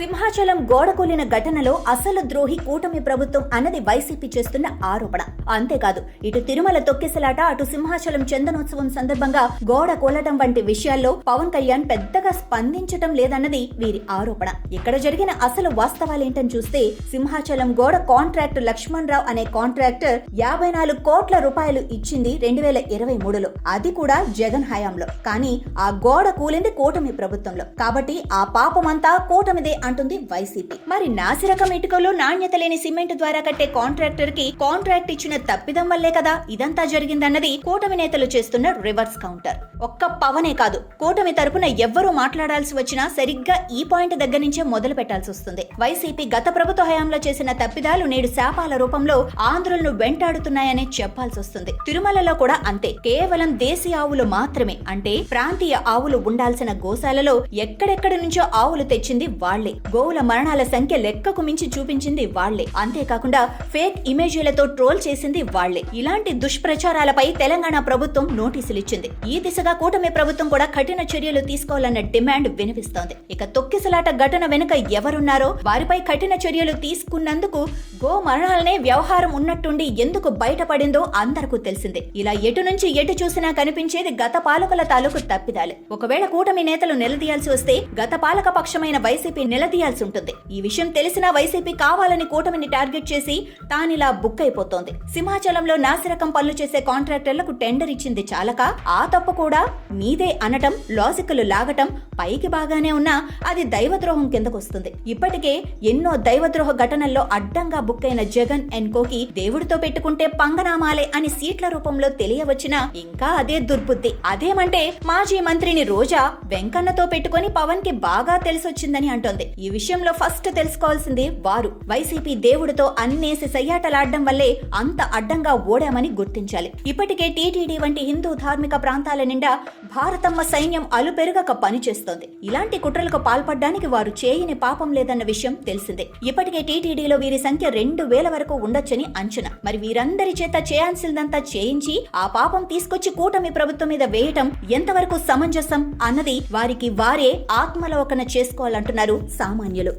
సింహాచలం గోడకూలిన ఘటనలో అసలు ద్రోహి కూటమి ప్రభుత్వం అన్నది వైసీపీ చేస్తున్న ఆరోపణ. అంతేకాదు, ఇటు తిరుమల తొక్కిసలాట, అటు సింహాచలం చందనోత్సవం సందర్భంగా గోడ కూలటం వంటి విషయాల్లో పవన్ కళ్యాణ్ పెద్దగా స్పందించటం లేదన్నది వీరి ఆరోపణ. ఇక్కడ జరిగిన అసలు వాస్తవాలేంటని చూస్తే, సింహాచలం గోడ కాంట్రాక్టర్ లక్ష్మణ్ రావు అనే కాంట్రాక్టర్ 54 కోట్ల రూపాయలు ఇచ్చింది 2023లో, అది కూడా జగన్ హయాంలో. కానీ ఆ గోడ కూలింది కూటమి ప్రభుత్వంలో. కాబట్టి ఆ పాపమంతా కూటమిదే అంటుంది వైసీపీ. మరి నాసిరకం ఇటుకలో నాణ్యత లేని సిమెంట్ ద్వారా కట్టే కాంట్రాక్టర్ కి కాంట్రాక్ట్ ఇచ్చిన తప్పిదం వల్లే కదా ఇదంతా జరిగిందన్నది కూటమి నేతలు చేస్తున్న రివర్స్ కౌంటర్. ఒక్క పవనే కాదు, కూటమి తరపున ఎవ్వరూ మాట్లాడాల్సి వచ్చినా సరిగ్గా ఈ పాయింట్ దగ్గర నుంచే మొదలు పెట్టాల్సి వస్తుంది. వైసీపీ గత ప్రభుత్వ హయాంలో చేసిన తప్పిదాలు నేడు శాపాల రూపంలో ఆంధ్రులను వెంటాడుతున్నాయనే చెప్పాల్సి వస్తుంది. తిరుమలలో కూడా అంతే. కేవలం దేశీ ఆవులు మాత్రమే, అంటే ప్రాంతీయ ఆవులు ఉండాల్సిన గోశాలలో ఎక్కడెక్కడి నుంచో ఆవులు తెచ్చింది వాళ్లే. గోవుల మరణాల సంఖ్య లెక్కకు మించి చూపించింది వాళ్లే. అంతేకాకుండా ఫేక్ ఇమేజీలతో ట్రోల్ చేసింది వాళ్లే. ఇలాంటి దుష్ప్రచారాలపై తెలంగాణ ప్రభుత్వం నోటీసులు ఇచ్చింది. ఈ దిశగా కూటమి ప్రభుత్వం కూడా కఠిన చర్యలు తీసుకోవాలన్న డిమాండ్ వినిపిస్తోంది. ఇక తొక్కిసలాట ఘటన వెనుక ఎవరున్నారో వారిపై కఠిన చర్యలు తీసుకున్నందుకు గో మరణాలనే వ్యవహారం ఉన్నట్టుండి ఎందుకు బయటపడిందో అందరికీ తెలిసిందే. ఇలా ఎటు నుంచి ఎటు చూసినా కనిపించేది గత పాలకుల తాలూకు తప్పిదాలే. ఒకవేళ కూటమి నేతలు నిలదీయాల్సి వస్తే గత పాలక పక్షమైన వైసీపీ నిలదీయాల్సి ఉంటుంది. ఈ విషయం తెలిసినా వైసీపీ కావాలని కూటమిని టార్గెట్ చేసి తానిలా బుక్ అయిపోతోంది. సింహాచలంలో నాసిరకం పనులు చేసే కాంట్రాక్టర్లకు టెండర్ ఇచ్చింది చాలక ఆ తప్పు కూడా మీదే అనటం, లాజికలు లాగటం పైకి బాగానే ఉన్నా అది దైవద్రోహం కిందకొస్తుంది. ఇప్పటికే ఎన్నో దైవద్రోహ ఘటనల్లో అడ్డంగా బుక్ అయిన జగన్ అండ్ కోకి దేవుడితో పెట్టుకుంటే పంగనామాలే అని సీట్ల రూపంలో తెలియవచ్చినా ఇంకా అదే దుర్బుద్ధి. అదేమంటే మాజీ మంత్రిని రోజా వెంకన్నతో పెట్టుకుని పవన్ కి బాగా తెలిసొచ్చిందని అంటోంది. ఈ విషయంలో ఫస్ట్ తెలుసుకోవాల్సింది వారు వైసీపీ దేవుడితో అన్నేసి సయ్యాటలాడడం వల్లే అంత అడ్డంగా ఓడామని గుర్తించాలి. ఇప్పటికే టీటీడీ వంటి హిందూ ధార్మిక ప్రాంతాల నిండా భారతమ్మ సైన్యం అలుపెరుగక పనిచేస్తోంది. ఇలాంటి కుట్రలకు పాల్పడ్డానికి వారు చేయని పాపం లేదన్న విషయం తెలిసిందే. ఇప్పటికే టీటీడీలో వీరి సంఖ్య 2000 వరకు ఉండొచ్చని అంచనా. మరి వీరందరి చేత చేయాల్సిందంతా చేయించి ఆ పాపం తీసుకొచ్చి కూటమి ప్రభుత్వం మీద వేయటం ఎంతవరకు సమంజసం అన్నది వారికి వారే ఆత్మలోకన చేసుకోవాలంటున్నారు సామాన్యులు.